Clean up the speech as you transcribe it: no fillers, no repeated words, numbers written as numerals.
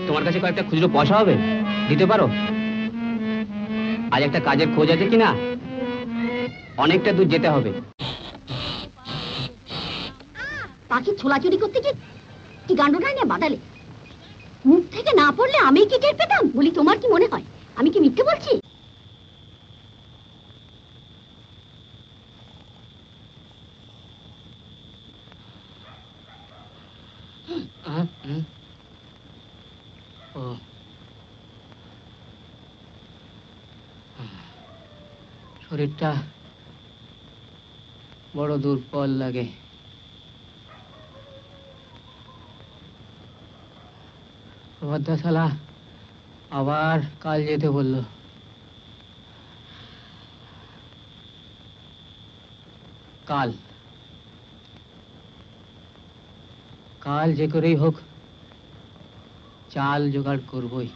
তোমার কাছে কয়েকটা খুচরো পয়সা হবে, দিতে পারো? আজ একটা কাজের খোঁজ আছে কিনা, অনেকটা দূর যেতে হবে। পাখি ছোলাচুরি করতে গিয়ে কি গান্ডটা নিয়ে বাদালে, মুখ থেকে না পড়লে আমি কি টের পেতাম? বলি, তোমার কি মনে হয় আমি কি মিথ্যে বলছি? শরীরটা বড় দুর্বল লাগে। ভদ্রশালা আবার কাল যেতে বলল। কাল কাল যে করেই হোক চাল জোগাড় করবই।